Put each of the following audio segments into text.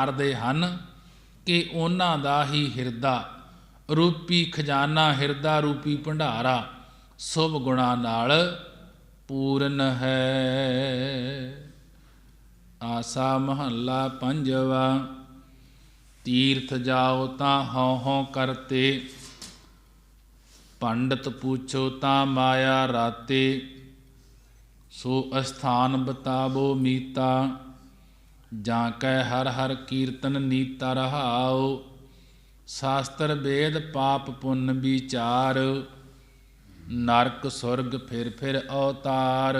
ਕਰਦੇ ਹਨ ਕਿ ਉਹਨਾਂ ਦਾ ਹੀ ਹਿਰਦਾ ਰੂਪੀ ਖਜ਼ਾਨਾ, ਹਿਰਦਾ ਰੂਪੀ ਭੰਡਾਰਾ ਸ਼ੁਭ ਗੁਣਾਂ ਨਾਲ ਪੂਰਨ ਹੈ। ਆਸਾ ਮਹੱਲਾ ਪੰਜਵਾ। ਤੀਰਥ ਜਾਓ ਤਾਂ ਹਉ ਹਉ ਕਰਤੇ, ਪੰਡਤ ਪੁੱਛੋ ਤਾਂ ਮਾਇਆ ਰਾਤੇ। ਸੋ ਅਸਥਾਨ ਬਤਾਵੋ ਮੀਤਾ, ਜਾਂ ਕੈ ਹਰ ਹਰ ਕੀਰਤਨ ਨੀਤਾ ਰਹਾਉ। ਸ਼ਾਸਤਰ ਵੇਦ ਪਾਪ ਪੁੰਨ ਵਿਚਾਰ, ਨਰਕ ਸੁਰਗ ਫਿਰ ਫਿਰ ਅਵਤਾਰ।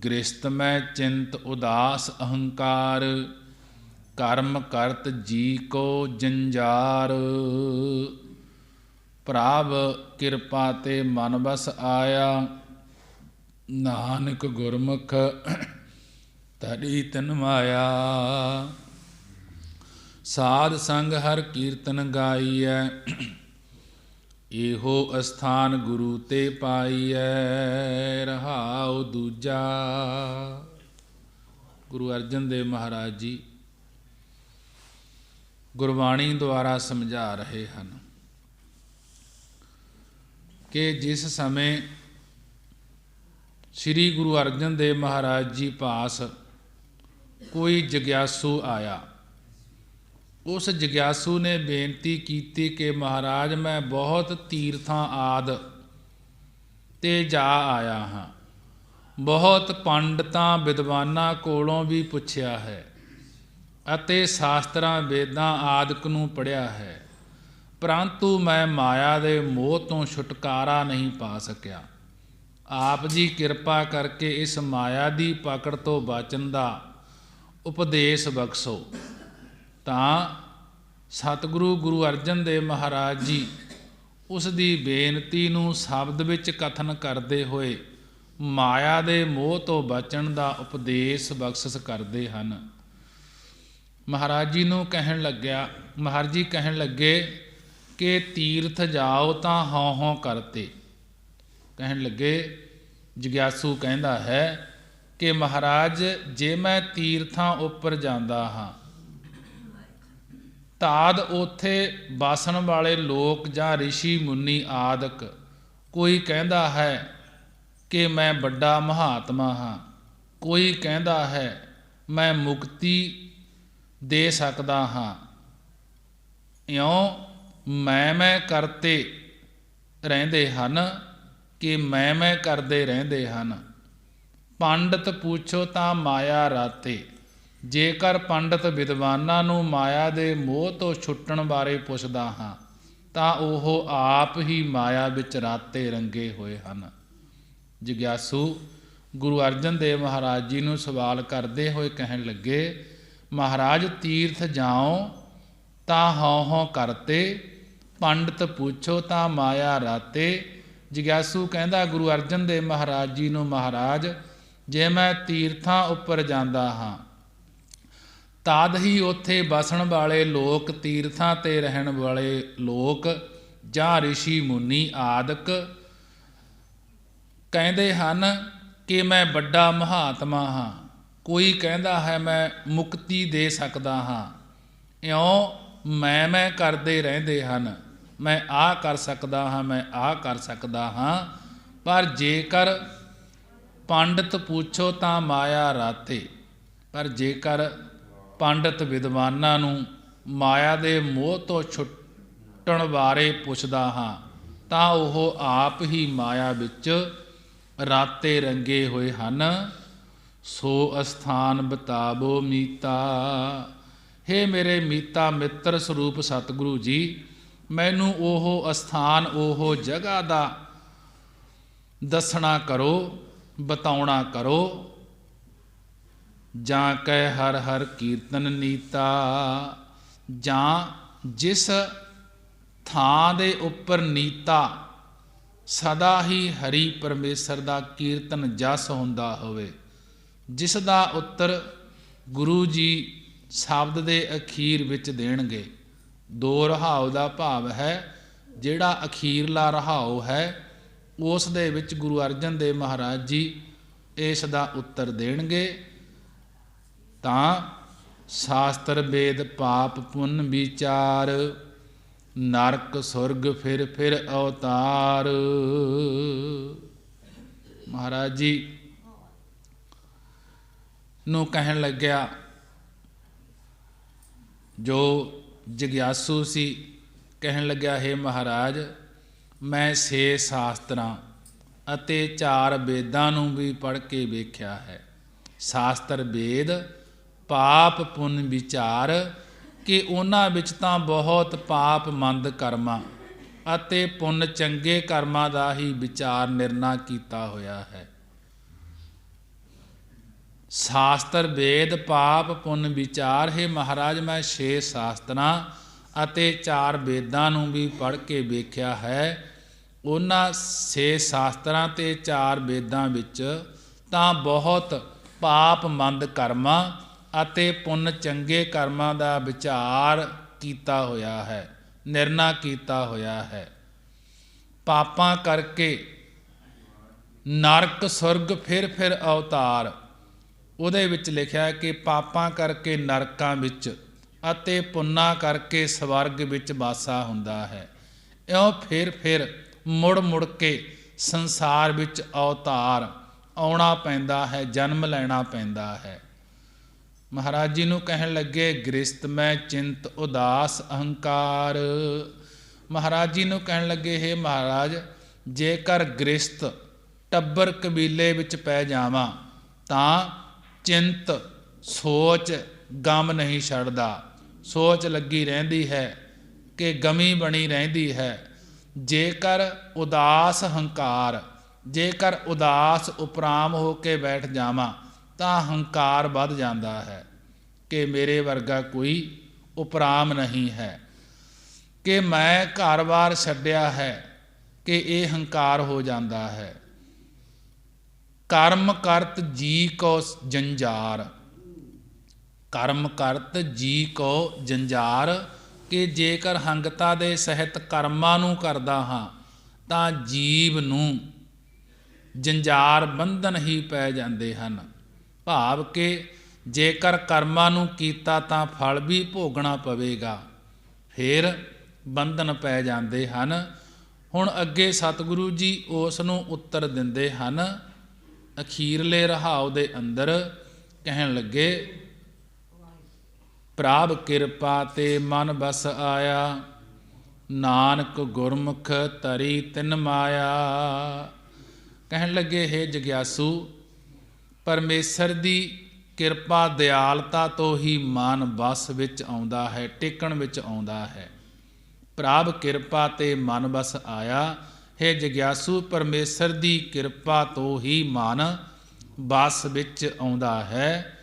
ਗ੍ਰਸਤ ਮੈਂ ਚਿੰਤ ਉਦਾਸ ਅਹੰਕਾਰ, ਕਰਮ ਕਰਤ ਜੀ ਕੋ ਜੰਜਾਰ। ਪ੍ਰਭ ਕਿਰਪਾ ਤੇ ਮਨ ਬਸ ਆਇਆ, ਨਾਨਕ ਗੁਰਮੁਖ ਧਰੀ ਤਨ ਮਾਇਆ। ਸਾਧ ਸੰਗ ਹਰ ਕੀਰਤਨ ਗਾਈਐ, ਇਹੋ ਅਸਥਾਨ ਗੁਰੂ ਤੇ ਪਾਈਐ। ਰਹਾਉ ਦੂਜਾ। ਗੁਰੂ ਅਰਜਨ ਦੇਵ ਮਹਾਰਾਜ ਜੀ ਗੁਰਬਾਣੀ ਦੁਆਰਾ ਸਮਝਾ ਰਹੇ ਹਨ ਕਿ ਜਿਸ ਸਮੇਂ ਸ੍ਰੀ ਗੁਰੂ ਅਰਜਨ ਦੇਵ ਮਹਾਰਾਜ ਜੀ ਪਾਸ ਕੋਈ ਜਗਿਆਸੂ ਆਇਆ, ਉਸ ਜਗਿਆਸੂ ਨੇ ਬੇਨਤੀ ਕੀਤੀ ਕਿ ਮਹਾਰਾਜ ਮੈਂ ਬਹੁਤ ਤੀਰਥਾਂ ਆਦਿ 'ਤੇ ਜਾ ਆਇਆ ਹਾਂ, ਬਹੁਤ ਪੰਡਤਾਂ ਵਿਦਵਾਨਾਂ ਕੋਲੋਂ ਵੀ ਪੁੱਛਿਆ ਹੈ ਅਤੇ ਸ਼ਾਸਤਰਾਂ ਵੇਦਾਂ ਆਦਿਕ ਨੂੰ ਪੜ੍ਹਿਆ ਹੈ, ਪਰੰਤੂ ਮੈਂ ਮਾਇਆ ਦੇ ਮੋਹ ਤੋਂ ਛੁਟਕਾਰਾ ਨਹੀਂ ਪਾ ਸਕਿਆ। ਆਪ ਜੀ ਕਿਰਪਾ ਕਰਕੇ ਇਸ ਮਾਇਆ ਦੀ ਪਕੜ ਤੋਂ ਬਚਣ ਦਾ ਉਪਦੇਸ਼ ਬਖਸ਼ੋ। ਤਾਂ ਸਤਿਗੁਰੂ ਗੁਰੂ ਅਰਜਨ ਦੇਵ ਮਹਾਰਾਜ ਜੀ ਉਸ ਦੀ ਬੇਨਤੀ ਨੂੰ ਸ਼ਬਦ ਵਿੱਚ ਕਥਨ ਕਰਦੇ ਹੋਏ ਮਾਇਆ ਦੇ ਮੋਹ ਤੋਂ ਬਚਣ ਦਾ ਉਪਦੇਸ਼ ਬਖਸ਼ਿਸ਼ ਕਰਦੇ ਹਨ। ਮਹਾਰਾਜ ਜੀ ਨੂੰ ਮਹਾਰਾਜ ਜੀ ਕਹਿਣ ਲੱਗੇ ਕਿ ਤੀਰਥ ਜਾਓ ਤਾਂ ਹਉ ਹਉ ਕਰਤੇ। ਕਹਿਣ ਲੱਗੇ, ਜਗਿਆਸੂ ਕਹਿੰਦਾ ਹੈ ਕਿ ਮਹਾਰਾਜ ਜੇ ਮੈਂ ਤੀਰਥਾਂ ਉੱਪਰ ਜਾਂਦਾ ਹਾਂ ਤਾਦ ਉੱਥੇ ਵਸਣ ਵਾਲੇ ਲੋਕ ਜਾਂ ਰਿਸ਼ੀ ਮੁਨੀ ਆਦਿਕ ਕੋਈ ਕਹਿੰਦਾ ਹੈ ਕਿ ਮੈਂ ਵੱਡਾ ਮਹਾਤਮਾ ਹਾਂ, ਕੋਈ ਕਹਿੰਦਾ ਹੈ ਮੈਂ ਮੁਕਤੀ ਦੇ ਸਕਦਾ ਹਾਂ। ਇਉਂ ਮੈਂ ਕਰਤੇ ਰਹਿੰਦੇ ਹਨ ਕਿ ਮੈਂ ਕਰਦੇ ਰਹਿੰਦੇ ਹਨ। ਪੰਡਤ ਪੁੱਛੋ ਤਾਂ ਮਾਇਆ ਰਾਤੇ। ਜੇਕਰ ਪੰਡਤ ਵਿਦਵਾਨਾਂ ਨੂੰ ਮਾਇਆ ਦੇ ਮੋਹ ਤੋਂ ਛੁੱਟਣ ਬਾਰੇ ਪੁੱਛਦਾ ਹਾਂ ਤਾਂ ਉਹ ਆਪ ਹੀ ਮਾਇਆ ਵਿੱਚ ਰਾਤੇ ਰੰਗੇ ਹੋਏ ਹਨ। ਜਗਿਆਸੂ ਗੁਰੂ ਅਰਜਨ ਦੇਵ ਮਹਾਰਾਜ ਜੀ ਨੂੰ ਸਵਾਲ ਕਰਦੇ ਹੋਏ ਕਹਿਣ ਲੱਗੇ, ਮਹਾਰਾਜ ਤੀਰਥ ਜਾਓ ਤਾਂ ਹਉ ਹਉ ਕਰਤੇ, ਪੰਡਤ ਪੁੱਛੋ ਤਾਂ ਮਾਇਆ ਰਾਤੇ। ਜਗਿਆਸੂ ਕਹਿੰਦਾ ਗੁਰੂ ਅਰਜਨ ਦੇਵ ਮਹਾਰਾਜ ਜੀ ਨੂੰ, ਮਹਾਰਾਜ ਜੇ ਮੈਂ ਤੀਰਥਾਂ ਉੱਪਰ ਜਾਂਦਾ ਹਾਂ ਤਦ ਹੀ ਉੱਥੇ ਵਸਣ ਵਾਲੇ ਲੋਕ, ਤੀਰਥਾਂ 'ਤੇ ਰਹਿਣ ਵਾਲੇ ਲੋਕ ਜਾਂ ਰਿਸ਼ੀ ਮੁਨੀ ਆਦਿਕ ਕਹਿੰਦੇ ਹਨ ਕਿ ਮੈਂ ਵੱਡਾ ਮਹਾਤਮਾ ਹਾਂ, ਕੋਈ ਕਹਿੰਦਾ ਹੈ ਮੈਂ ਮੁਕਤੀ ਦੇ ਸਕਦਾ ਹਾਂ। ਇਉਂ ਮੈਂ ਕਰਦੇ ਰਹਿੰਦੇ ਹਨ, ਮੈਂ ਆਹ ਕਰ ਸਕਦਾ ਹਾਂ, ਮੈਂ ਆਹ ਕਰ ਸਕਦਾ ਹਾਂ। ਪਰ ਜੇਕਰ ਪੰਡਤ ਪੁੱਛੋ ਤਾਂ ਮਾਇਆ ਰਾਤੇ, ਪਰ ਜੇਕਰ ਪੰਡਤ ਵਿਦਵਾਨਾਂ ਨੂੰ ਮਾਇਆ ਦੇ ਮੋਹ ਤੋਂ ਛੁੱਟਣ ਬਾਰੇ ਪੁੱਛਦਾ ਹਾਂ ਤਾਂ ਉਹ ਆਪ ਹੀ ਮਾਇਆ ਵਿੱਚ ਰਾਤੇ ਰੰਗੇ ਹੋਏ ਹਨ। ਸੋ ਅਸਥਾਨ ਬਤਾਵੋ ਮੀਤਾ। ਹੇ ਮੇਰੇ ਮੀਤਾ ਮਿੱਤਰ ਸਰੂਪ ਸਤਿਗੁਰੂ ਜੀ, ਮੈਨੂੰ ਉਹ ਅਸਥਾਨ, ਉਹ ਜਗ੍ਹਾ ਦਾ ਦੱਸਣਾ ਕਰੋ, ਬਤਾਉਣਾ ਕਰੋ। ਜਾਂ ਕੈ ਹਰ ਹਰ ਕੀਰਤਨ ਨੀਤਾ। ਜਾਂ ਜਿਸ ਥਾਂ ਦੇ ਉੱਪਰ ਨੀਤਾ ਸਦਾ ਹੀ ਹਰੀ ਪਰਮੇਸ਼ਰ ਦਾ ਕੀਰਤਨ ਜਸ ਹੁੰਦਾ ਹੋਵੇ, ਜਿਸ ਦਾ ਉੱਤਰ ਗੁਰੂ ਜੀ ਸ਼ਬਦ ਦੇ ਅਖੀਰ ਵਿੱਚ ਦੇਣਗੇ। ਦੋ ਰਹਾਉ ਦਾ ਭਾਵ ਹੈ, ਜਿਹੜਾ ਅਖੀਰਲਾ ਰਹਾਉ ਹੈ ਉਸ ਦੇ ਵਿੱਚ ਗੁਰੂ ਅਰਜਨ ਦੇਵ ਮਹਾਰਾਜ ਜੀ ਇਸ ਦਾ ਉੱਤਰ ਦੇਣਗੇ। ਤਾਂ शास्त्र वेद पाप पुण्य विचार, नरक सुरग फिर फिर अवतार। महाराज जी ਨੂੰ ਕਹਿਣ ਲੱਗਿਆ, ਜੋ ਜਗਿਆਸੂ ਸੀ, ਕਹਿਣ ਲੱਗਿਆ, ਹੇ ਮਹਾਰਾਜ, ਮੈਂ 6 ਸ਼ਾਸਤਰਾਂ ਅਤੇ 4 ਵੇਦਾਂ ਨੂੰ ਵੀ ਪੜ੍ਹ ਕੇ ਵੇਖਿਆ ਹੈ। ਸ਼ਾਸਤਰ ਵੇਦ ਪਾਪ ਪੁੰਨ ਵਿਚਾਰ, ਕਿ ਉਹਨਾਂ ਵਿੱਚ ਤਾਂ ਬਹੁਤ ਪਾਪ ਮੰਦ ਕਰਮਾਂ ਅਤੇ ਪੁੰਨ ਚੰਗੇ ਕਰਮਾਂ ਦਾ ਹੀ ਵਿਚਾਰ ਨਿਰਣਾ ਕੀਤਾ ਹੋਇਆ ਹੈ। ਸ਼ਾਸਤਰ ਵੇਦ ਪਾਪ ਪੁੰਨ ਵਿਚਾਰ, ਹੈ ਮਹਾਰਾਜ, ਮੈਂ 6 ਸ਼ਾਸਤਰਾਂ ਅਤੇ 4 ਵੇਦਾਂ ਨੂੰ ਵੀ ਪੜ੍ਹ ਕੇ ਵੇਖਿਆ ਹੈ। ਉਹਨਾਂ 6 ਸ਼ਾਸਤਰਾਂ ਅਤੇ 4 ਵੇਦਾਂ ਵਿੱਚ ਤਾਂ ਬਹੁਤ ਪਾਪ ਮੰਦ ਕਰਮਾਂ ਅਤੇ ਪੁੰਨ ਚੰਗੇ ਕਰਮਾਂ ਦਾ ਵਿਚਾਰ ਕੀਤਾ ਹੋਇਆ ਹੈ, ਨਿਰਣਾ ਕੀਤਾ ਹੋਇਆ ਹੈ। ਪਾਪਾਂ ਕਰਕੇ ਨਰਕ ਸੁਰਗ ਫਿਰ ਫਿਰ ਅਵਤਾਰ, ਉਹਦੇ ਵਿੱਚ ਲਿਖਿਆ ਕਿ ਪਾਪਾਂ ਕਰਕੇ ਨਰਕਾਂ ਵਿੱਚ ਅਤੇ ਪੁੰਨਾਂ ਕਰਕੇ ਸਵਰਗ ਵਿੱਚ ਵਾਸਾ ਹੁੰਦਾ ਹੈ। ਇਉਂ ਫਿਰ ਫਿਰ ਮੁੜ ਮੁੜ ਕੇ ਸੰਸਾਰ ਵਿੱਚ ਅਵਤਾਰ ਆਉਣਾ ਪੈਂਦਾ ਹੈ, ਜਨਮ ਲੈਣਾ ਪੈਂਦਾ ਹੈ। ਮਹਾਰਾਜ ਜੀ ਨੂੰ ਕਹਿਣ ਲੱਗੇ, ਗ੍ਰਸਤ ਮੈਂ ਚਿੰਤ ਉਦਾਸ ਅਹੰਕਾਰ। ਮਹਾਰਾਜ ਜੀ ਨੂੰ ਕਹਿਣ ਲੱਗੇ, ਹੇ ਮਹਾਰਾਜ, ਜੇਕਰ ਗ੍ਰਸਤ ਟੱਬਰ ਕਬੀਲੇ ਵਿੱਚ ਪੈ ਜਾਵਾਂ ਤਾਂ ਚਿੰਤ ਸੋਚ ਗਮ ਨਹੀਂ ਛੱਡਦਾ, ਸੋਚ ਲੱਗੀ ਰਹਿੰਦੀ ਹੈ ਕਿ ਗਮੀ ਬਣੀ ਰਹਿੰਦੀ ਹੈ। ਜੇਕਰ ਉਦਾਸ ਹੰਕਾਰ, ਜੇਕਰ ਉਦਾਸ ਉਪਰਾਮ ਹੋ ਕੇ ਬੈਠ ਜਾਵਾਂ ਤਾਂ ਹੰਕਾਰ ਵੱਧ ਜਾਂਦਾ ਹੈ ਕਿ ਮੇਰੇ ਵਰਗਾ ਕੋਈ ਉਪਰਾਮ ਨਹੀਂ ਹੈ, ਕਿ ਮੈਂ ਘਰ-ਬਾਰ ਛੱਡਿਆ ਹੈ, ਕਿ ਇਹ ਹੰਕਾਰ ਹੋ ਜਾਂਦਾ ਹੈ। ਕਰਮ ਕਰਤ ਜੀ ਕੋ ਜੰਜਾਰ, ਕਰਮ ਕਰਤ ਜੀ ਕੋ ਜੰਜਾਰ, ਕਿ ਜੇਕਰ ਹੰਗਤਾ ਦੇ ਸਹਿਤ ਕਰਮਾਂ ਨੂੰ ਕਰਦਾ ਹਾਂ ਤਾਂ ਜੀਵ ਨੂੰ ਜੰਜਾਰ ਬੰਧਨ ਹੀ ਪੈ ਜਾਂਦੇ ਹਨ। ਭਾਵ ਕਿ ਜੇਕਰ ਕਰਮਾਂ ਨੂੰ ਕੀਤਾ ਤਾਂ ਫਲ ਵੀ ਭੋਗਣਾ ਪਵੇਗਾ, ਫਿਰ ਬੰਧਨ ਪੈ ਜਾਂਦੇ ਹਨ। ਹੁਣ ਅੱਗੇ ਸਤਿਗੁਰੂ ਜੀ ਉਸ ਨੂੰ ਉੱਤਰ ਦਿੰਦੇ ਹਨ। ਅਖੀਰਲੇ ਰਹਾਉ ਦੇ ਅੰਦਰ ਕਹਿਣ ਲੱਗੇ, ਪ੍ਰਭ ਕਿਰਪਾ ਤੇ ਮਨ ਬਸ ਆਇਆ, ਨਾਨਕ ਗੁਰਮੁਖ ਤਰੀ ਤਿਨ ਮਾਇਆ। ਕਹਿਣ ਲੱਗੇ, ਹੇ ਜਗਿਆਸੂ, ਪਰਮੇਸ਼ਰ ਦੀ ਕਿਰਪਾ ਦਿਆਲਤਾ ਤੋਂ ਹੀ ਮਨ ਬਸ ਵਿੱਚ ਆਉਂਦਾ ਹੈ, ਟਿਕਣ ਵਿੱਚ ਆਉਂਦਾ ਹੈ। ਪ੍ਰਭ ਕਿਰਪਾ ਤੇ ਮਨ ਬਸ ਆਇਆ, ਹੇ ਜਗਿਆਸੂ, ਪਰਮੇਸ਼ਰ ਦੀ ਕਿਰਪਾ ਤੋਂ ਹੀ ਮਨ ਬਸ ਵਿੱਚ ਆਉਂਦਾ ਹੈ।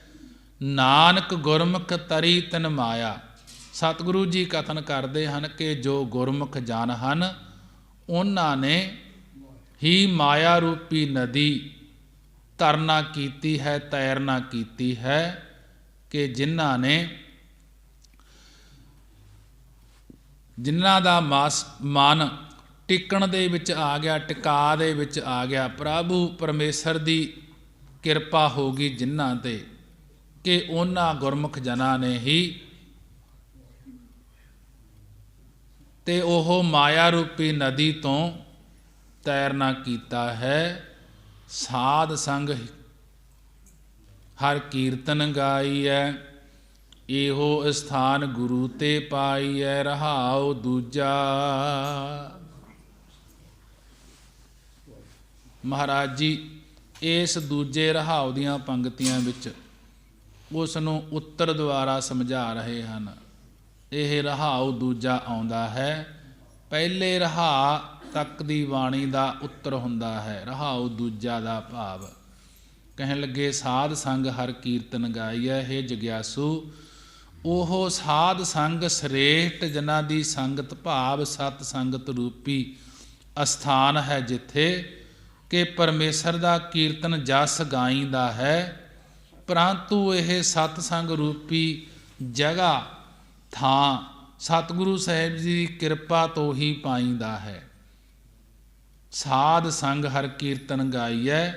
ਨਾਨਕ ਗੁਰਮੁਖ ਤਰੀ ਤਿਨ ਮਾਇਆ। ਸਤਿਗੁਰੂ ਜੀ ਕਥਨ ਕਰਦੇ ਹਨ ਕਿ ਜੋ ਗੁਰਮੁਖ ਜਨ ਹਨ, ਉਹਨਾਂ ਨੇ ਹੀ ਮਾਇਆ ਰੂਪੀ ਨਦੀ ਤਰਨਾ ਕੀਤੀ ਹੈ, ਤੈਰਨਾ ਕੀਤੀ ਹੈ, ਕਿ ਜਿਨ੍ਹਾਂ ਦਾ ਮਨ ਟਿਕਣ ਦੇ ਵਿੱਚ ਆ ਗਿਆ, ਟਿਕਾ ਦੇ ਵਿੱਚ ਆ ਗਿਆ, ਪ੍ਰਭੂ ਪਰਮੇਸ਼ਰ ਦੀ ਕਿਰਪਾ ਹੋ ਗਈ ਜਿਨ੍ਹਾਂ 'ਤੇ, ਕਿ ਉਹਨਾਂ ਗੁਰਮੁਖ ਜਨਾਂ ਨੇ ਹੀ ਤੇ ਉਹ ਮਾਇਆ ਰੂਪੀ ਨਦੀ ਤੋਂ ਤੈਰਨਾ ਕੀਤਾ ਹੈ। ਸਾਧ ਸੰਗ ਹਰ ਕੀਰਤਨ ਗਾਈਐ, ਇਹੋ ਸਥਾਨ ਗੁਰੂ ਤੇ ਪਾਈਐ, ਰਹਾਉ ਦੂਜਾ। ਮਹਾਰਾਜ ਜੀ ਇਸ ਦੂਜੇ ਰਹਾਉ ਦੀਆਂ ਪੰਗਤੀਆਂ ਵਿੱਚ ਉਸ ਨੂੰ ਉੱਤਰ ਦੁਆਰਾ ਸਮਝਾ ਰਹੇ ਹਨ। ਇਹ ਰਹਾਉ ਦੂਜਾ ਆਉਂਦਾ ਹੈ, ਪਹਿਲੇ ਰਹਾ ਤੱਕ ਦੀ ਬਾਣੀ ਦਾ ਉੱਤਰ ਹੁੰਦਾ ਹੈ। ਰਹਾਉ ਦੂਜਾ ਦਾ ਭਾਵ ਕਹਿਣ ਲੱਗੇ, ਸਾਧ ਸੰਗ ਹਰ ਕੀਰਤਨ ਗਾਈਐ। ਹੇ ਜਗਿਆਸੂ, ਉਹ ਸਾਧ ਸੰਗ ਸ੍ਰੇਸ਼ਟ ਜਨਾਂ ਦੀ ਸੰਗਤ, ਭਾਵ ਸਤ ਸੰਗਤ ਰੂਪੀ ਅਸਥਾਨ ਹੈ, ਜਿੱਥੇ ਕਿ ਪਰਮੇਸ਼ਰ ਦਾ ਕੀਰਤਨ ਜਸ ਗਾਈਂਦਾ ਹੈ। ਪਰੰਤੂ ਇਹ ਸਤ ਸੰਗ ਰੂਪੀ ਜਗ੍ਹਾ ਥਾਂ ਸਤਿਗੁਰੂ ਸਾਹਿਬ ਜੀ ਦੀ ਕਿਰਪਾ ਤੋਂ ਹੀ ਪਾਈਂਦਾ ਹੈ। ਸਾਧ ਸੰਗ ਹਰ ਕੀਰਤਨ ਗਾਈਐ,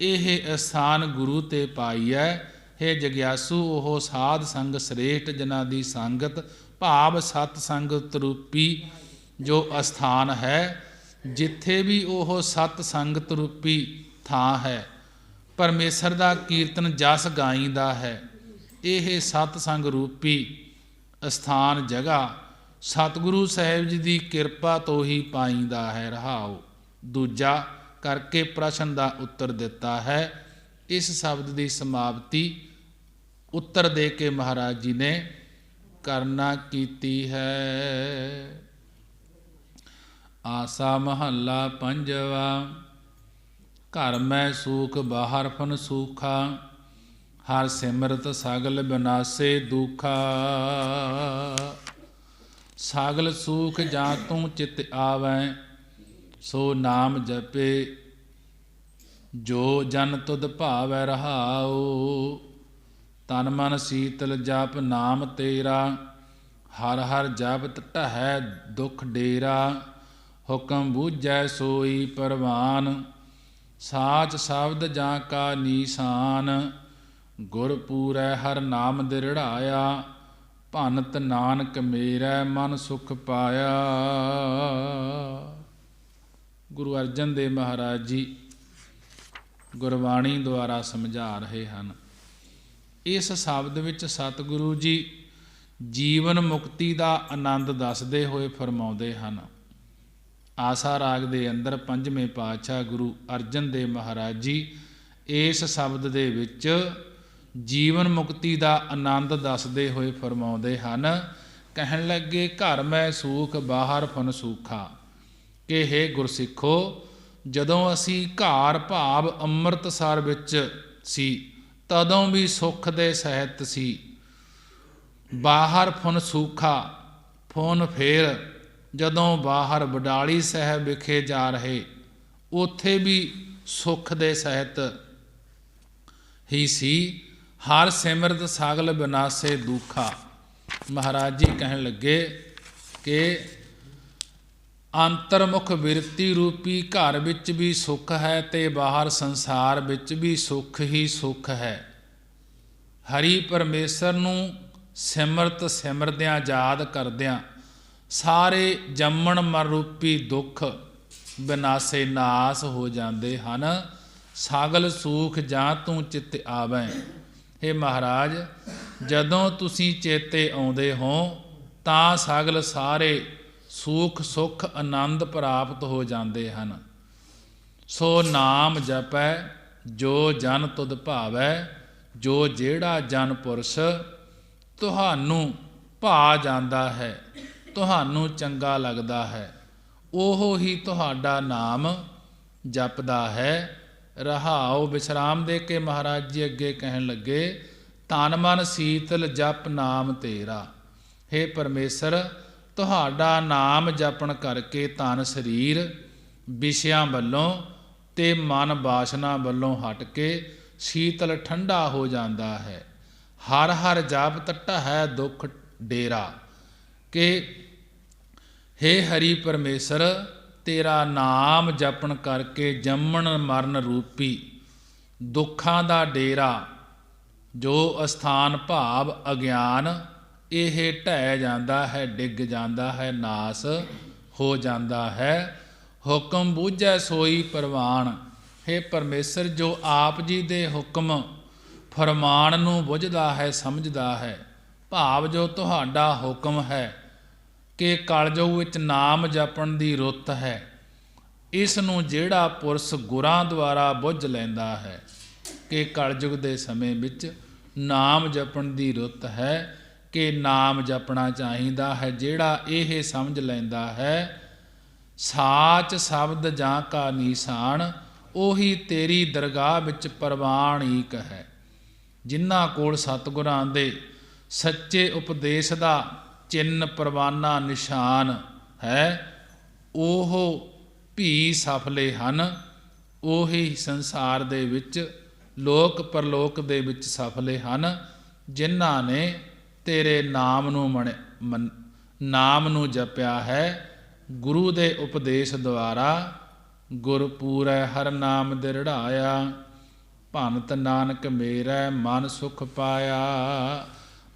ਇਹ ਅਸਥਾਨ ਗੁਰੂ ਤੇ ਪਾਈਐ, हे ਜਗਿਆਸੂ ਉਹ ਸਾਧ ਸੰਗ ਸ੍ਰੇਸ਼ਟ ਜਿਨ੍ਹਾਂ ਦੀ ਸੰਗਤ ਭਾਵ ਸਤ ਸੰਗਤ ਰੂਪੀ ਜੋ ਅਸਥਾਨ ਹੈ, ਜਿੱਥੇ ਵੀ ਉਹ ਸਤ ਸੰਗਤ ਰੂਪੀ ਥਾਂ ਹੈ, ਪਰਮੇਸ਼ਰ ਦਾ ਕੀਰਤਨ ਜਸ ਗਾਈਂਦਾ ਹੈ। ਇਹ ਸਤ ਸੰਗ ਰੂਪੀ ਅਸਥਾਨ ਜਗ੍ਹਾ ਸਤਿਗੁਰੂ ਸਾਹਿਬ ਜੀ ਦੀ ਕਿਰਪਾ ਤੋਂ ਹੀ ਪਾਈਂਦਾ ਹੈ। ਰਹਾਉ ਦੂਜਾ ਕਰਕੇ ਪ੍ਰਸ਼ਨ ਦਾ ਉੱਤਰ ਦਿੱਤਾ ਹੈ। ਇਸ ਸ਼ਬਦ ਦੀ ਸਮਾਪਤੀ ਉੱਤਰ ਦੇ ਕੇ ਮਹਾਰਾਜ ਜੀ ਨੇ ਕਰਨਾ ਕੀਤੀ ਹੈ। ਆਸਾ ਮਹੱਲਾ ਪੰਜਵਾ। ਘਰ ਮੈਂ ਸੂਖ ਬਾਹਰ ਫਨ ਸੂਖਾ, ਹਰ ਸਿਮਰਤ ਸਗਲ ਬਿਨਾਸੇ ਦੁਖਾ। ਸਗਲ ਸੂਖ ਜਾਂ ਤੂੰ ਚਿਤ ਆਵੈ, ਸੋ ਨਾਮ ਜਪੇ ਜੋ ਜਨ ਤੁਧ ਭਾਵੈ। ਰਹਾਉ ਤਨ ਮਨ ਸੀਤਲ ਜਪ ਨਾਮ ਤੇਰਾ, ਹਰ ਹਰ ਜਪਤ ਢਹੈ ਦੁਖ ਡੇਰਾ। ਹੁਕਮ ਬੂਝੈ ਸੋਈ ਪਰਵਾਨ, ਸਾਚ ਸ਼ਬਦ ਜਾਂ ਕਾ ਨੀਸਾਨ। ਗੁਰ ਪੂਰੈ ਹਰ ਨਾਮ ਦਿਰੜਾਇਆ, ਭਨਤ ਨਾਨਕ ਮੇਰੈ ਮਨ ਸੁਖ ਪਾਇਆ। ਗੁਰੂ ਅਰਜਨ ਦੇਵ ਮਹਾਰਾਜ ਜੀ ਗੁਰਬਾਣੀ ਦੁਆਰਾ ਸਮਝਾ ਰਹੇ ਹਨ। ਇਸ ਸ਼ਬਦ ਵਿੱਚ ਸਤਿਗੁਰੂ ਜੀ ਜੀਵਨ ਮੁਕਤੀ ਦਾ ਆਨੰਦ ਦੱਸਦੇ ਹੋਏ ਫਰਮਾਉਂਦੇ ਹਨ। ਆਸਾ ਰਾਗ ਦੇ ਅੰਦਰ ਪੰਜਵੇਂ ਪਾਤਸ਼ਾਹ ਗੁਰੂ ਅਰਜਨ ਦੇਵ ਮਹਾਰਾਜ ਜੀ ਇਸ ਸ਼ਬਦ ਦੇ ਵਿੱਚ ਜੀਵਨ ਮੁਕਤੀ ਦਾ ਆਨੰਦ ਦੱਸਦੇ ਹੋਏ ਫਰਮਾਉਂਦੇ ਹਨ। ਕਹਿਣ ਲੱਗੇ ਘਰ ਮੈਂ ਸੂਖ ਬਾਹਰ ਫਨ ਸੂਖਾ, ਕਿ ਹੇ ਗੁਰਸਿੱਖੋ, ਜਦੋਂ ਅਸੀਂ ਘਰ ਭਾਵ ਅੰਮ੍ਰਿਤਸਰ ਵਿੱਚ ਸੀ ਤਦੋਂ ਵੀ ਸੁੱਖ ਦੇ ਸਹਿਤ ਸੀ। ਬਾਹਰ ਫੁਨ ਸੂਖਾ, ਫੁਨ ਫੇਰ ਜਦੋਂ ਬਾਹਰ ਬਡਾਲੀ ਸਾਹਿਬ ਵਿਖੇ ਜਾ ਰਹੇ ਉੱਥੇ ਵੀ ਸੁੱਖ ਦੇ ਸਹਿਤ ਹੀ ਸੀ। ਹਰ ਸਿਮਰਤ ਸਗਲ ਬਿਨਾਸੇ ਦੁਖਾ। ਮਹਾਰਾਜ ਜੀ ਕਹਿਣ ਲੱਗੇ ਕਿ ਅੰਤਰਮੁਖ ਬਿਰਤੀ ਰੂਪੀ ਘਰ ਵਿੱਚ ਵੀ ਸੁੱਖ ਹੈ ਤੇ ਬਾਹਰ ਸੰਸਾਰ ਵਿੱਚ ਵੀ ਸੁੱਖ ਹੀ ਸੁੱਖ ਹੈ। ਹਰੀ ਪਰਮੇਸ਼ਰ ਨੂੰ ਸਿਮਰਤ ਸਿਮਰਦਿਆਂ ਯਾਦ ਕਰਦਿਆਂ ਸਾਰੇ ਜੰਮਣ ਮਰ ਰੂਪੀ ਦੁੱਖ ਬਿਨਾਸੇ ਨਾਸ ਹੋ ਜਾਂਦੇ ਹਨ। ਸਗਲ ਸੂਖ ਜਾਂ ਤੂੰ ਚਿੱਤ ਆਵੈ। ਹੇ ਮਹਾਰਾਜ, ਜਦੋਂ ਤੁਸੀਂ ਚੇਤੇ ਆਉਂਦੇ ਹੋ ਤਾਂ ਸਗਲ ਸਾਰੇ ਸੂਖ ਸੁਖ ਆਨੰਦ ਪ੍ਰਾਪਤ ਹੋ ਜਾਂਦੇ ਹਨ। ਸੋ ਨਾਮ ਜਪੈ ਜੋ ਜਨ ਤੁਧ ਭਾਵੈ, ਜੋ ਜਿਹੜਾ ਜਨ ਪੁਰਸ਼ ਤੁਹਾਨੂੰ ਭਾ ਜਾਂਦਾ ਹੈ, ਤੁਹਾਨੂੰ ਚੰਗਾ ਲੱਗਦਾ ਹੈ, ਉਹ ਹੀ ਤੁਹਾਡਾ ਨਾਮ ਜਪਦਾ ਹੈ। ਰਹਾਉ ਵਿਸ਼ਰਾਮ ਦੇ ਕੇ ਮਹਾਰਾਜ ਜੀ ਅੱਗੇ ਕਹਿਣ ਲੱਗੇ ਤਨ ਮਨ ਸੀਤਲ ਜਪ ਨਾਮ ਤੇਰਾ। ਹੇ ਪਰਮੇਸ਼ਰ, ਤੁਹਾਡਾ ਨਾਮ ਜਪਣ ਕਰਕੇ ਤਨ ਸਰੀਰ ਵਿਸ਼ਿਆਂ ਵੱਲੋਂ ਤੇ ਮਨ ਬਾਸ਼ਨਾ ਵੱਲੋਂ ਹਟ ਕੇ ਸੀਤਲ ਠੰਡਾ ਹੋ ਜਾਂਦਾ ਹੈ। ਹਰ ਹਰ ਜਪ ਟੱਟਾ ਹੈ ਦੁੱਖ ਡੇਰਾ। ਕਿ ਹੇ ਹਰੀ ਪਰਮੇਸ਼ਰ, ਤੇਰਾ ਨਾਮ ਜਪਣ ਕਰਕੇ ਜੰਮਣ ਮਰਨ ਰੂਪੀ ਦੁੱਖਾਂ ਦਾ ਡੇਰਾ ਜੋ ਅਸਥਾਨ ਭਾਵ ਅਗਿਆਨ, ਇਹ ਢਹਿ ਜਾਂਦਾ ਹੈ, ਡਿੱਗ ਜਾਂਦਾ ਹੈ, ਨਾਸ ਹੋ ਜਾਂਦਾ ਹੈ। ਹੁਕਮ ਬੂਝੈ ਸੋਈ ਪ੍ਰਵਾਨ। ਹੇ ਪਰਮੇਸ਼ਰ, ਜੋ ਆਪ ਜੀ ਦੇ ਹੁਕਮ ਫਰਮਾਨ ਨੂੰ ਬੁੱਝਦਾ ਹੈ, ਸਮਝਦਾ ਹੈ, ਭਾਵ ਜੋ ਤੁਹਾਡਾ ਹੁਕਮ ਹੈ ਕਿ ਕਲਯੁਗ ਵਿੱਚ ਨਾਮ ਜਪਣ ਦੀ ਰੁੱਤ ਹੈ, ਇਸ ਨੂੰ ਜਿਹੜਾ ਪੁਰਸ਼ ਗੁਰਾਂ ਦੁਆਰਾ ਬੁੱਝ ਲੈਂਦਾ ਹੈ ਕਿ ਕਲਯੁਗ ਦੇ ਸਮੇਂ ਵਿੱਚ ਨਾਮ ਜਪਣ ਦੀ ਰੁੱਤ ਹੈ, ਕਿ ਨਾਮ ਜਪਣਾ ਚਾਹੀਦਾ ਹੈ, ਜਿਹੜਾ ਇਹ ਸਮਝ ਲੈਂਦਾ ਹੈ ਸਾਚ ਸ਼ਬਦ ਜਾਂ ਕਾ ਨੀਸਾਨ, ਉਹੀ ਤੇਰੀ ਦਰਗਾਹ ਵਿੱਚ ਪ੍ਰਵਾਨਿਕ ਹੈ। ਜਿਨ੍ਹਾਂ ਕੋਲ ਸਤਿਗੁਰਾਂ ਦੇ ਸੱਚੇ ਉਪਦੇਸ਼ ਦਾ ਚਿੰਨ ਪ੍ਰਵਾਨਾ ਨਿਸ਼ਾਨ ਹੈ, ਉਹ ਵੀ ਸਫਲੇ ਹਨ। ਉਹੀ ਸੰਸਾਰ ਦੇ ਵਿੱਚ ਲੋਕ ਪਰਲੋਕ ਦੇ ਵਿੱਚ ਸਫਲੇ ਹਨ, ਜਿਨ੍ਹਾਂ ਨੇ ਤੇਰੇ ਨਾਮ ਨੂੰ ਜਪਿਆ ਹੈ। ਗੁਰੂ ਦੇ ਉਪਦੇਸ਼ ਦੁਆਰਾ ਗੁਰ ਪੂਰੈ ਹਰ ਨਾਮ ਦਿਰੜਾਇਆ। ਭੰਤ ਨਾਨਕ ਮੇਰਾ ਮਨ ਸੁਖ ਪਾਇਆ।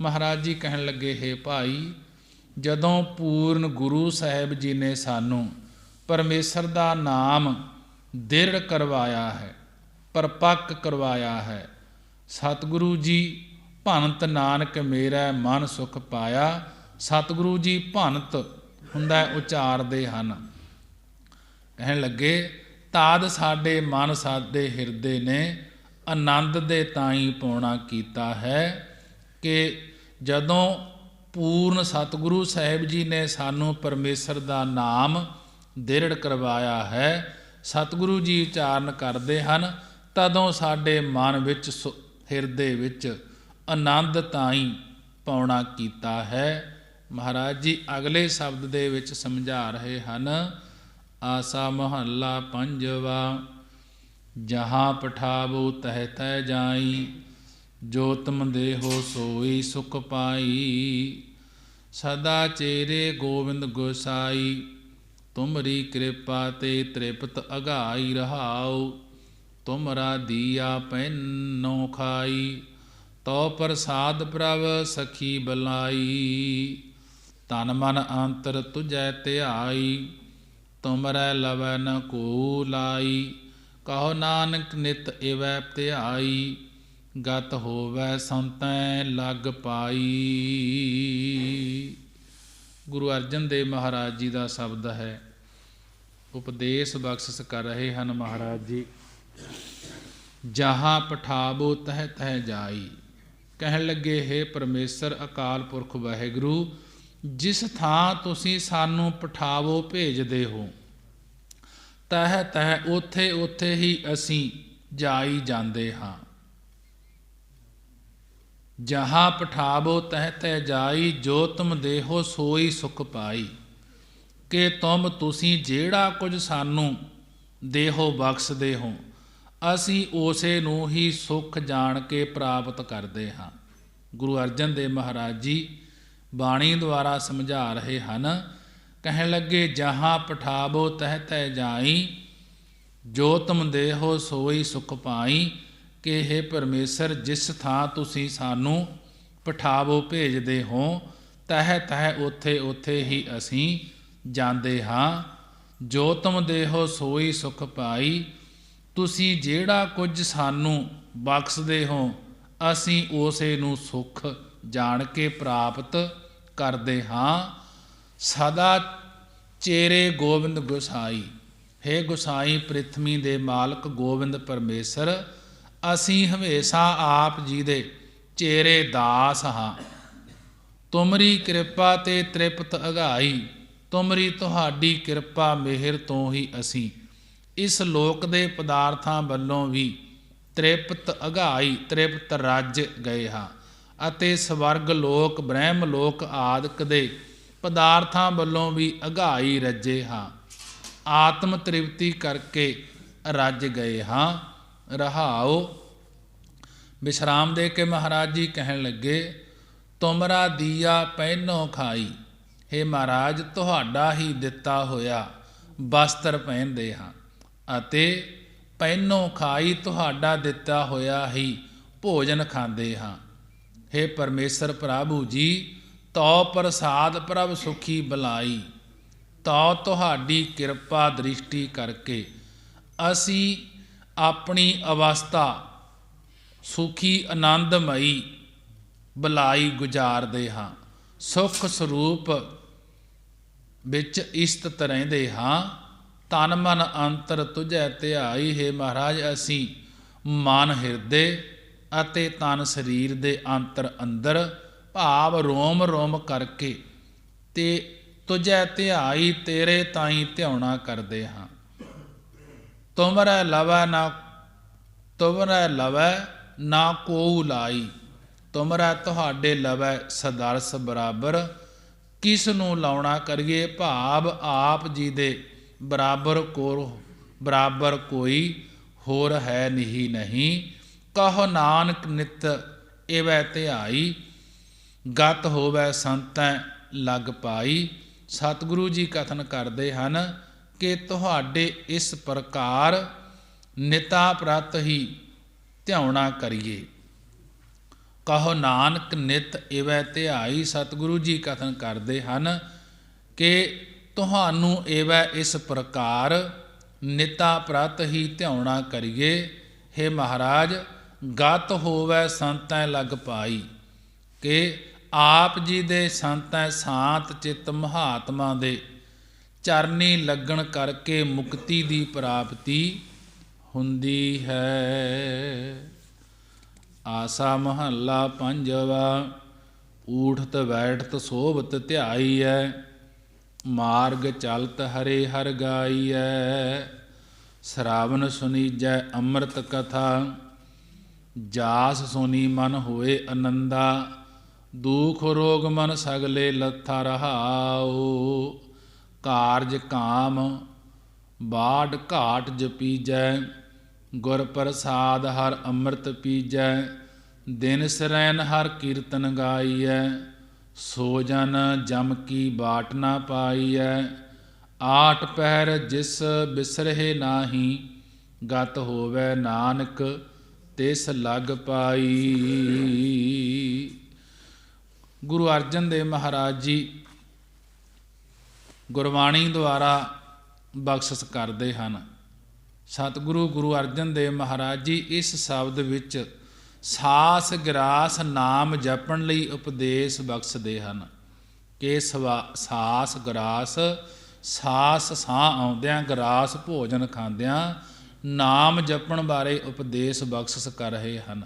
ਮਹਾਰਾਜ ਜੀ ਕਹਿਣ ਲੱਗੇ, ਹੇ ਭਾਈ, ਜਦੋਂ ਪੂਰਨ ਗੁਰੂ ਸਾਹਿਬ ਜੀ ਨੇ ਸਾਨੂੰ ਪਰਮੇਸ਼ਰ ਦਾ ਨਾਮ ਦ੍ਰਿੜ ਕਰਵਾਇਆ ਹੈ, ਪਰਪੱਕ ਕਰਵਾਇਆ ਹੈ, ਸਤਿਗੁਰੂ ਜੀ ਭੰਤ ਨਾਨਕ ਮੇਰਾ ਮਨ ਸੁਖ ਪਾਇਆ। ਸਤਿਗੁਰੂ ਜੀ ਭੰਤ ਹੁੰਦਾ ਉਚਾਰਦੇ ਹਨ। ਕਹਿਣ ਲੱਗੇ, ਤਾਦ ਸਾਡੇ ਮਨ ਸਾਡੇ ਹਿਰਦੇ ਨੇ ਆਨੰਦ ਦੇ ਤਾਈਂ ਪਾਉਣਾ ਕੀਤਾ ਹੈ ਕਿ ਜਦੋਂ ਪੂਰਨ ਸਤਿਗੁਰੂ ਸਾਹਿਬ ਜੀ ਨੇ ਸਾਨੂੰ ਪਰਮੇਸ਼ਰ ਦਾ ਨਾਮ ਦ੍ਰਿੜ ਕਰਵਾਇਆ ਹੈ, ਸਤਿਗੁਰੂ ਜੀ ਉਚਾਰਨ ਕਰਦੇ ਹਨ, ਤਦੋਂ ਸਾਡੇ ਮਨ ਵਿੱਚ ਹਿਰਦੇ ਵਿੱਚ ਆਨੰਦ ਤਾਈਂ ਪਾਉਣਾ ਕੀਤਾ ਹੈ। ਮਹਾਰਾਜ ਜੀ ਅਗਲੇ ਸ਼ਬਦ ਦੇ ਵਿੱਚ ਸਮਝਾ ਰਹੇ ਹਨ। ਆਸਾ ਮਹੱਲਾ ਪੰਜਵਾ। ਜਹਾਂ ਪਠਾਵੋ ਤਹਿ ਤਹਿ ਜਾਈ, ਜੋ ਤੁਮ ਦੇਹੋ ਸੋਈ ਸੁਖ ਪਾਈ। ਸਦਾ ਚੇਰੇ ਗੋਬਿੰਦ ਗੋਸਾਈ, ਤੁਮਰੀ ਕਿਰਪਾ ਤੇ ਤ੍ਰਿਪਤ ਅਗਾਈ ਰਹਾਉ। ਤੁਮਰਾ ਦੀਆ ਪੈਨੋ ਖਾਈ, ਤੋ ਪ੍ਰਸਾਦ ਪ੍ਰਭ ਸਖੀ ਬਲਾਈ। ਤਨ ਮਨ ਅੰਤਰ ਤੁਝੈ ਧਿਆਈ, ਤੁਮਰੈ ਲਵੈ ਨ ਕੋ ਲਾਈ। ਕਹੋ ਨਾਨਕ ਨਿਤ ਇਵੈ ਧਿਆਈ, ਗਤ ਹੋਵੈ ਸੰਤੈ ਲਗ ਪਾਈ। ਗੁਰੂ ਅਰਜਨ ਦੇਵ ਮਹਾਰਾਜ ਜੀ ਦਾ ਸ਼ਬਦ ਹੈ। ਉਪਦੇਸ਼ ਬਖਸ਼ਿਸ਼ ਕਰ ਰਹੇ ਹਨ ਮਹਾਰਾਜ ਜੀ। ਜਹਾਂ ਪਠਾਵੋ ਤਹਿ ਤਹਿ ਜਾਈ। ਕਹਿਣ ਲੱਗੇ, ਹੇ ਪਰਮੇਸ਼ਰ ਅਕਾਲ ਪੁਰਖ ਵਾਹਿਗੁਰੂ, ਜਿਸ ਥਾਂ ਤੁਸੀਂ ਸਾਨੂੰ ਪਠਾਵੋ ਭੇਜਦੇ ਹੋ, ਤਹਿ ਤਹਿ ਉੱਥੇ ਉੱਥੇ ਹੀ ਅਸੀਂ ਜਾਈ ਜਾਂਦੇ ਹਾਂ। ਜਹਾਂ ਪਠਾਵੋ ਤਹਿ ਤਹਿ ਜਾਈ, ਜੋ ਤੁਮ ਦੇਹੋ ਸੋਈ ਸੁਖ ਪਾਈ। ਕਿ ਤੁਸੀਂ ਜਿਹੜਾ ਕੁਝ ਸਾਨੂੰ ਦੇਹੋ ਬਖਸ਼ਦੇ ਹੋ, ਅਸੀਂ ਉਸੇ ਨੂੰ ਹੀ ਸੁੱਖ ਜਾਣ ਕੇ ਪ੍ਰਾਪਤ ਕਰਦੇ ਹਾਂ। ਗੁਰੂ ਅਰਜਨ ਦੇਵ ਮਹਾਰਾਜ ਜੀ ਬਾਣੀ ਦੁਆਰਾ ਸਮਝਾ ਰਹੇ ਹਨ। ਕਹਿਣ ਲੱਗੇ, ਜਹਾਂ ਪਠਾਵੋ ਤਹਿ ਤਹਿ ਜਾਈ, ਜੋ ਤੁਮ ਦੇਹੋ ਸੋਈ ਸੁਖ ਪਾਈ। ਕਿ ਹੇ ਪਰਮੇਸ਼ਰ, ਜਿਸ ਥਾਂ ਤੁਸੀਂ ਸਾਨੂੰ ਪਠਾਵੋ ਭੇਜਦੇ ਹੋ, ਤਹਿ ਤਹਿ ਉੱਥੇ ਉੱਥੇ ਹੀ ਅਸੀਂ ਜਾਂਦੇ ਹਾਂ। ਜੋ ਤੁਮ ਦੇਹੋ ਸੋਈ ਸੁਖ ਪਾਈ। ਤੁਸੀਂ ਜਿਹੜਾ ਕੁਝ ਸਾਨੂੰ ਬਖਸ਼ਦੇ ਹੋ, ਅਸੀਂ ਉਸੇ ਨੂੰ ਸੁੱਖ ਜਾਣ ਕੇ ਪ੍ਰਾਪਤ ਕਰਦੇ ਹਾਂ। ਸਦਾ ਚੇਰੇ ਗੋਬਿੰਦ ਗੁਸਾਈ। ਹੇ ਗੁਸਾਈ ਪ੍ਰਿਥਵੀ ਦੇ ਮਾਲਕ ਗੋਬਿੰਦ ਪਰਮੇਸ਼ਰ, ਅਸੀਂ ਹਮੇਸ਼ਾ ਆਪ ਜੀ ਦੇ ਚੇਰੇ ਦਾਸ ਹਾਂ। ਤੁਮਰੀ ਕਿਰਪਾ ਤੇ ਤ੍ਰਿਪਤ ਅਗਾਈ। ਤੁਮਰੀ ਤੁਹਾਡੀ ਕਿਰਪਾ ਮਿਹਰ ਤੋਂ ਹੀ ਅਸੀਂ ਇਸ ਲੋਕ ਦੇ ਪਦਾਰਥਾਂ ਵੱਲੋਂ ਵੀ ਤ੍ਰਿਪਤ ਅਗਾਈ, ਤ੍ਰਿਪਤ ਰੱਜ ਗਏ ਹਾਂ, ਅਤੇ ਸਵਰਗ ਲੋਕ ਬ੍ਰਹਮ ਲੋਕ ਆਦਿਕ ਦੇ ਪਦਾਰਥਾਂ ਵੱਲੋਂ ਵੀ ਅਗਾਈ ਰੱਜੇ ਹਾਂ। ਆਤਮ ਤ੍ਰਿਪਤੀ ਕਰਕੇ ਰੱਜ ਗਏ ਹਾਂ। ਰਹਾਉ। ਵਿਸ਼ਰਾਮ ਦੇ ਕੇ ਮਹਾਰਾਜ ਜੀ ਕਹਿਣ ਲੱਗੇ, ਤੁਮਰਾ ਦੀਆ ਪਹਿਨੋ ਖਾਈ। ਹੇ ਮਹਾਰਾਜ, ਤੁਹਾਡਾ ਹੀ ਦਿੱਤਾ ਹੋਇਆ ਵਸਤਰ ਪਹਿਨਦੇ ਹਾਂ, ਅਤੇ ਪਹਿਨੋ ਖਾਈ, ਤੁਹਾਡਾ ਦਿੱਤਾ ਹੋਇਆ ਹੀ ਭੋਜਨ ਖਾਂਦੇ ਹਾਂ। ਹੇ ਪਰਮੇਸ਼ਰ ਪ੍ਰਭੂ ਜੀ, ਤੋ ਪ੍ਰਸਾਦ ਪ੍ਰਭ ਸੁਖੀ ਬਲਾਈ। ਤੋ ਤੁਹਾਡੀ ਕਿਰਪਾ ਦ੍ਰਿਸ਼ਟੀ ਕਰਕੇ ਅਸੀਂ ਆਪਣੀ ਅਵਸਥਾ ਸੁਖੀ ਆਨੰਦਮਈ ਬਲਾਈ ਗੁਜ਼ਾਰਦੇ ਹਾਂ। ਸੁਖ ਸਰੂਪ ਵਿੱਚ ਇਸਤਤ ਰਹਿੰਦੇ ਹਾਂ। ਤਨ ਮਨ ਅੰਤਰ ਤੁਝੈ ਧਿਆਈ। ਹੈ ਮਹਾਰਾਜ, ਅਸੀਂ ਮਨ ਹਿਰਦੇ ਅਤੇ ਤਨ ਸਰੀਰ ਦੇ ਅੰਤਰ ਅੰਦਰ ਭਾਵ ਰੋਮ ਰੋਮ ਕਰਕੇ ਤੇ ਤੁਝੈ ਧਿਆਈ, ਤੇਰੇ ਤਾਈਂ ਧਿਆਉਣਾ ਕਰਦੇ ਹਾਂ। ਤੁਮਰੈ ਲਵੈ ਨਾ ਕੋਊ ਲਾਈ। ਤੁਮਰੈ ਤੁਹਾਡੇ ਲਵੈ ਸਦਰਸ ਬਰਾਬਰ, ਕਿਸ ਨੂੰ ਲਾਉਣਾ ਕਰੀਏ। ਭਾਵ ਆਪ ਜੀ ਦੇ ਬਰਾਬਰ ਕੋਈ ਹੋਰ ਹੈ ਨਹੀਂ। ਕਹੋ ਨਾਨਕ ਨਿਤ ਇਵੈ ਧਿਆਈ, ਗਤ ਹੋਵੈ ਸੰਤੈ ਲਗ ਪਾਈ। ਸਤਿਗੁਰੂ ਜੀ ਕਥਨ ਕਰਦੇ ਹਨ ਕਿ ਤੁਹਾਡੇ ਇਸ ਪ੍ਰਕਾਰ ਨਿਤਾ ਪ੍ਰਤ ਹੀ ਧਿਆਉਣਾ ਕਰੀਏ। ਕਹੋ ਨਾਨਕ ਨਿਤ ਇਵੈ ਧਿਆਈ। ਸਤਿਗੁਰੂ ਜੀ ਕਥਨ ਕਰਦੇ ਹਨ ਕਿ ਤੁਹਾਨੂੰ ਇਵੈ ਇਸ ਪ੍ਰਕਾਰ ਨਿਤਾ ਪ੍ਰਤ ਹੀ ਧਿਆਉਣਾ ਕਰੀਏ। ਹੇ ਮਹਾਰਾਜ, ਗਤ ਹੋਵੈ ਸੰਤੈ ਲਗ ਪਾਈ, ਕਿ ਆਪ ਜੀ ਦੇ ਸੰਤੈ ਸ਼ਾਂਤ ਚਿੱਤ ਮਹਾਤਮਾ ਦੇ ਚਰਨੀ ਲੱਗਣ ਕਰਕੇ ਮੁਕਤੀ ਦੀ ਪ੍ਰਾਪਤੀ ਹੁੰਦੀ ਹੈ। ਆਸਾ ਮਹੱਲਾ ਪੰਜਵਾ। ਊਠਤ ਬੈਠਤ ਸੋਭਤ ਧਿਆਈਐ, ਮਾਰਗ ਚਲਤ ਹਰੇ ਹਰ ਗਾਈਐ। ਸ਼ਰਾਵਨ ਸੁਨੀਜੈ ਅੰਮ੍ਰਿਤ ਕਥਾ, ਜਾਸ ਸੁਨੀ ਮਨ ਹੋਏ ਅਨੰਦਾ। ਦੁਖ ਰੋਗ ਮਨ ਸਗਲੇ ਲੱਥਾ ਰਹਾਉ, ਕਾਰਜ ਕਾਮ ਬਾਢ ਘਾਟ ਜਪੀਜੈ। ਗੁਰ ਪ੍ਰਸਾਦ ਹਰ ਅੰਮ੍ਰਿਤ ਪੀਜੈ, ਦਿਨ ਸਰੈਨ ਹਰ ਕੀਰਤਨ ਗਾਈਐ। ਸੋ ਜਨ ਜਮ ਕੀ ਬਾਟ ਨਾ ਪਾਈਐ, ਆਠ ਪਹਿਰ ਜਿਸ ਬਿਸਰਹਿ ਨਾਹੀ। ਗਤ ਹੋਵੈ ਨਾਨਕ ਤਿਸ ਲਗ ਪਾਈ। ਗੁਰੂ ਅਰਜਨ ਦੇਵ ਮਹਾਰਾਜ ਜੀ ਗੁਰਬਾਣੀ ਦੁਆਰਾ ਬਖਸ਼ਿਸ਼ ਕਰਦੇ ਹਨ। ਸਤਿਗੁਰੂ ਗੁਰੂ ਅਰਜਨ ਦੇਵ ਮਹਾਰਾਜ ਜੀ ਇਸ ਸ਼ਬਦ ਵਿੱਚ ਸਾਸ ਗਰਾਸ ਨਾਮ ਜਪਣ ਲਈ ਉਪਦੇਸ਼ ਬਖਸ਼ਦੇ ਹਨ ਕਿ ਸਾਸ ਗਰਾਸ, ਸਾਸ ਸਾਹ ਆਉਂਦਿਆਂ, ਗਰਾਸ ਭੋਜਨ ਖਾਂਦਿਆਂ ਨਾਮ ਜਪਣ ਬਾਰੇ ਉਪਦੇਸ਼ ਬਖਸ਼ਿਸ਼ ਕਰ ਰਹੇ ਹਨ।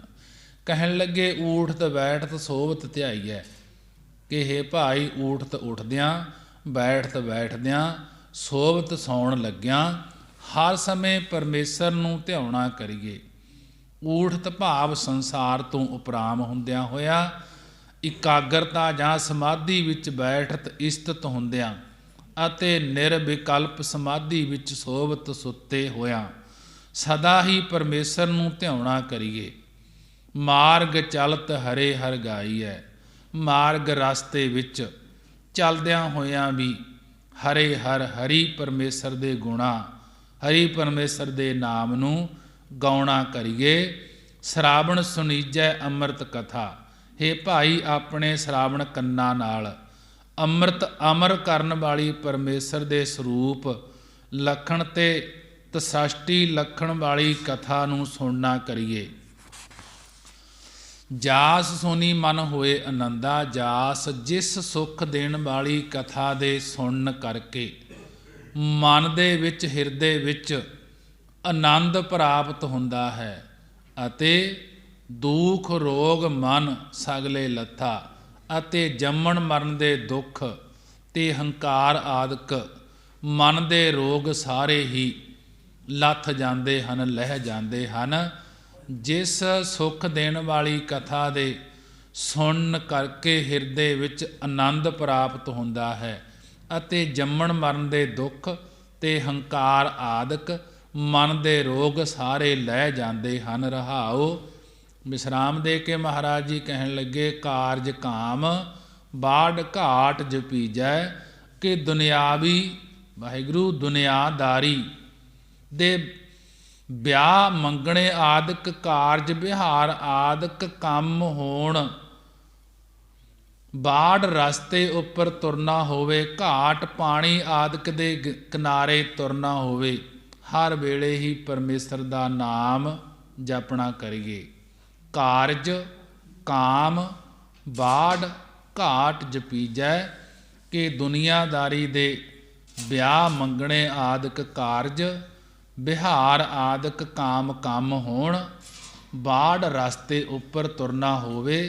ਕਹਿਣ ਲੱਗੇ ਊਠਤ ਬੈਠਤ ਸੋਭਤ ਧਿਆਈਐ, ਕਿ ਹੇ ਭਾਈ ਊਠਤ ਉੱਠਦਿਆਂ, ਬੈਠਤ ਬੈਠਦਿਆਂ, ਸੋਭਤ ਸੌਣ ਲੱਗਿਆਂ ਹਰ ਸਮੇਂ ਪਰਮੇਸ਼ਰ ਨੂੰ ਧਿਆਉਣਾ ਕਰੀਏ। ਊਠਤ ਭਾਵ ਸੰਸਾਰ ਤੋਂ ਉਪਰਾਮ ਹੁੰਦਿਆਂ ਹੋਇਆ ਇਕਾਗਰਤਾ ਜਾਂ ਸਮਾਧੀ ਵਿੱਚ ਬੈਠਤ ਇਸਤਤ ਹੁੰਦਿਆਂ ਅਤੇ ਨਿਰਵਿਕਲਪ ਸਮਾਧੀ ਵਿੱਚ ਸੋਭਤ ਸੁੱਤੇ ਹੋਇਆਂ ਸਦਾ ਹੀ ਪਰਮੇਸ਼ਰ ਨੂੰ ਧਿਆਉਣਾ ਕਰੀਏ। ਮਾਰਗ ਚਲਤ ਹਰੇ ਹਰ ਗਾਈਐ, ਮਾਰਗ ਰਸਤੇ ਵਿੱਚ ਚਲਦਿਆਂ ਹੋਇਆਂ ਵੀ ਹਰੇ ਹਰ, ਹਰੀ ਪਰਮੇਸ਼ਰ ਦੇ ਗੁਣਾ, ਹਰੀ ਪਰਮੇਸ਼ਰ ਦੇ ਨਾਮ ਨੂੰ ਗਾਉਣਾ ਕਰੀਏ। ਸ਼ਰਾਵਣ ਸੁਨੀਜੈ ਅੰਮ੍ਰਿਤ ਕਥਾ, ਹੇ ਭਾਈ ਆਪਣੇ ਸ਼ਰਾਵਣ ਕੰਨਾਂ ਨਾਲ ਅੰਮ੍ਰਿਤ ਅਮਰ ਕਰਨ ਵਾਲੀ ਪਰਮੇਸ਼ਰ ਦੇ ਸਰੂਪ ਲੱਖਣ ਤੇ ਤ੍ਰਿਸ਼ਟੀ ਲੱਖਣ ਵਾਲੀ ਕਥਾ ਨੂੰ ਸੁਣਨਾ ਕਰੀਏ। ਜਾਸ ਸੁਣੀ ਮਨ ਹੋਏ ਆਨੰਦਾ, ਜਾਸ ਜਿਸ ਸੁੱਖ ਦੇਣ ਵਾਲੀ ਕਥਾ ਦੇ ਸੁਣਨ ਕਰਕੇ ਮਨ ਦੇ ਵਿੱਚ, ਹਿਰਦੇ ਵਿੱਚ ਆਨੰਦ ਪ੍ਰਾਪਤ ਹੁੰਦਾ ਹੈ ਅਤੇ ਦੁਖ ਰੋਗ ਮਨ ਸਗਲੇ ਲੱਥਾ ਅਤੇ ਜੰਮਣ ਮਰਨ ਦੇ ਦੁੱਖ ਤੇ ਹੰਕਾਰ ਆਦਿਕ ਮਨ ਦੇ ਰੋਗ ਸਾਰੇ ਹੀ ਲੱਥ ਜਾਂਦੇ ਹਨ, ਲਹਿ ਜਾਂਦੇ ਹਨ। ਜਿਸ ਸੁੱਖ ਦੇਣ ਵਾਲੀ ਕਥਾ ਦੇ ਸੁਣਨ ਕਰਕੇ ਹਿਰਦੇ ਵਿੱਚ ਆਨੰਦ ਪ੍ਰਾਪਤ ਹੁੰਦਾ ਹੈ ਅਤੇ ਜੰਮਣ ਮਰਨ ਦੇ ਦੁੱਖ ਤੇ ਹੰਕਾਰ ਆਦਿਕ ਮਨ ਦੇ ਰੋਗ ਸਾਰੇ ਲਹਿ ਜਾਂਦੇ ਹਨ। ਰਹਾਉ। ਵਿਸ਼ਰਾਮ ਦੇ ਕੇ ਮਹਾਰਾਜ ਜੀ ਕਹਿਣ ਲੱਗੇ ਕਾਰਜ ਕਾਮ ਬਾਢ ਘਾਟ ਜਪੀਜੈ, ਕਿ ਦੁਨਿਆਵੀ ਵਾਹਿਗੁਰੂ ਦੁਨਿਆਦਾਰੀ ਦੇ ਵਿਆਹ ਮੰਗਣੇ ਆਦਿਕ ਕਾਰਜ ਵਿਹਾਰ ਆਦਿਕ ਕੰਮ ਹੋਣ, ਬਾੜ ਰਸਤੇ ਉੱਪਰ ਤੁਰਨਾ ਹੋਵੇ, ਘਾਟ ਪਾਣੀ ਆਦਿਕ ਦੇ ਕਿਨਾਰੇ ਤੁਰਨਾ ਹੋਵੇ, ਹਰ ਵੇਲੇ ਹੀ ਪਰਮੇਸ਼ਰ ਦਾ ਨਾਮ ਜਪਣਾ ਕਰੀਏ। ਕਾਰਜ ਕਾਮ ਬਾੜ ਘਾਟ ਜਪੀਜੈ, ਕਿ ਦੁਨੀਆਦਾਰੀ ਦੇ ਵਿਆਹ ਮੰਗਣੇ ਆਦਿਕ ਕਾਰਜ ਵਿਹਾਰ ਆਦਿਕ ਕਾਮ ਕੰਮ ਹੋਣ, ਬਾੜ ਰਸਤੇ ਉੱਪਰ ਤੁਰਨਾ ਹੋਵੇ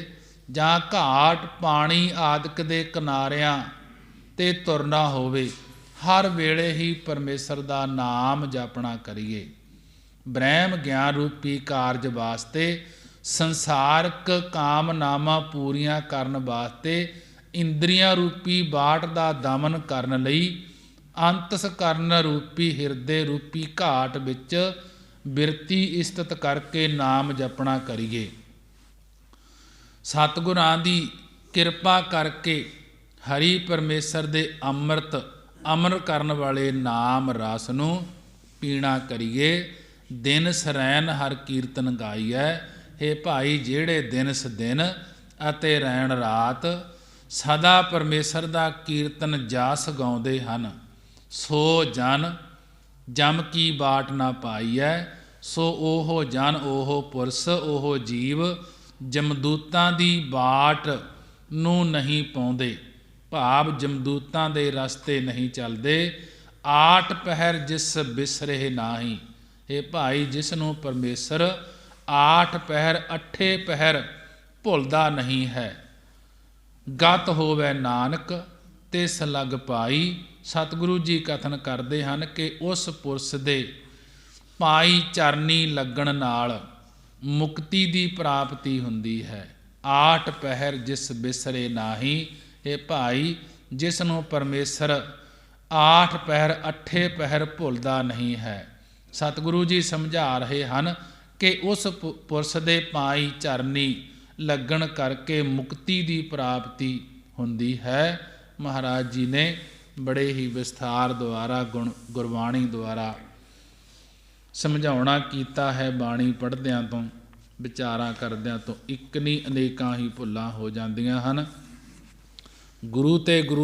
ਜਾਂ ਘਾਟ ਪਾਣੀ ਆਦਿਕ ਦੇ ਕਿਨਾਰਿਆਂ 'ਤੇ ਤੁਰਨਾ ਹੋਵੇ, ਹਰ ਵੇਲੇ ਹੀ ਪਰਮੇਸ਼ਰ ਦਾ ਨਾਮ ਜਪਣਾ ਕਰੀਏ। ਬ੍ਰਹਮ ਗਿਆਨ ਰੂਪੀ ਕਾਰਜ ਵਾਸਤੇ, ਸੰਸਾਰਕ ਕਾਮਨਾਵਾਂ ਪੂਰੀਆਂ ਕਰਨ ਵਾਸਤੇ, ਇੰਦਰੀਆਂ ਰੂਪੀ ਬਾਟ ਦਾ ਦਮਨ ਕਰਨ ਲਈ, ਅੰਤਸਕਰਨ ਰੂਪੀ ਹਿਰਦੇ ਰੂਪੀ ਘਾਟ ਵਿੱਚ ਬਿਰਤੀ ਇਸਤਤ ਕਰਕੇ ਨਾਮ ਜਪਣਾ ਕਰੀਏ। ਸਤਿਗੁਰਾਂ ਦੀ ਕਿਰਪਾ ਕਰਕੇ ਹਰੀ ਪਰਮੇਸ਼ਰ ਦੇ ਅੰਮ੍ਰਿਤ ਅਮਰ ਕਰਨ ਵਾਲੇ ਨਾਮ ਰਸ ਨੂੰ ਪੀਣਾ ਕਰੀਏ। ਦਿਨ ਸਰੈਣ ਹਰ ਕੀਰਤਨ ਗਾਈਐ। हे ਭਾਈ, ਜਿਹੜੇ ਦਿਨਸ ਦਿਨ ਅਤੇ ਰੈਣ ਰਾਤ ਸਦਾ ਪਰਮੇਸ਼ਰ ਦਾ ਕੀਰਤਨ ਜਾਸ ਗਾਉਂਦੇ ਹਨ, ਸੋ ਜਨ ਜਮ ਕੀ ਬਾਟ ਨਾ ਪਾਈਐ। ਸੋ ਉਹ ਜਨ, ਉਹ ਪੁਰਸ਼, ਉਹ ਜੀਵ ਜਮਦੂਤਾਂ ਦੀ ਬਾਟ ਨੂੰ ਨਹੀਂ ਪਾਉਂਦੇ, ਭਾਵ ਜਮਦੂਤਾਂ ਦੇ ਰਸਤੇ ਨਹੀਂ ਚੱਲਦੇ। ਆਠ ਪਹਿਰ ਜਿਸ ਬਿਸਰੇ ਨਾਹੀ। ਇਹ ਭਾਈ, ਜਿਸ ਨੂੰ ਪਰਮੇਸ਼ਰ ਆਠ ਪਹਿਰ ਅੱਠੇ ਪਹਿਰ ਭੁੱਲਦਾ ਨਹੀਂ ਹੈ। ਗਤ ਹੋਵੇ ਨਾਨਕ ਤਿਸ ਲਗ ਪਾਈ। ਸਤਿਗੁਰੂ ਜੀ ਕਥਨ ਕਰਦੇ ਹਨ ਕਿ ਉਸ ਪੁਰਸ਼ ਦੇ ਪਾਈ ਚਰਨੀ ਲੱਗਣ ਨਾਲ ਮੁਕਤੀ ਦੀ ਪ੍ਰਾਪਤੀ ਹੁੰਦੀ ਹੈ। ਆਠ ਪਹਿਰ ਜਿਸ ਬਿਸਰੇ ਨਾਹੀ। ਇਹ ਭਾਈ, ਜਿਸ ਨੂੰ ਪਰਮੇਸ਼ਰ ਆਠ ਪਹਿਰ ਅੱਠੇ ਪਹਿਰ ਭੁੱਲਦਾ ਨਹੀਂ ਹੈ। ਸਤਿਗੁਰੂ ਜੀ ਸਮਝਾ ਰਹੇ ਹਨ ਕਿ ਉਸ ਪੁਰਸ਼ ਦੇ ਪਾਈ ਚਰਨੀ ਲੱਗਣ ਕਰਕੇ ਮੁਕਤੀ ਦੀ ਪ੍ਰਾਪਤੀ ਹੁੰਦੀ ਹੈ। ਮਹਾਰਾਜ ਜੀ ਨੇ ਬੜੇ ਹੀ ਵਿਸਥਾਰ ਦੁਆਰਾ ਗੁਰਬਾਣੀ ਦੁਆਰਾ ਸਮਝਾਉਣਾ ਕੀਤਾ ਹੈ। ਬਾਣੀ ਪੜ੍ਹਦਿਆਂ ਤੋਂ, ਵਿਚਾਰਾਂ ਕਰਦਿਆਂ ਤੋਂ ਇੱਕ ਨਹੀਂ ਅਨੇਕਾਂ ਹੀ ਭੁੱਲਾਂ ਹੋ ਜਾਂਦੀਆਂ ਹਨ। ਗੁਰੂ ਤੇ ਗੁਰੂ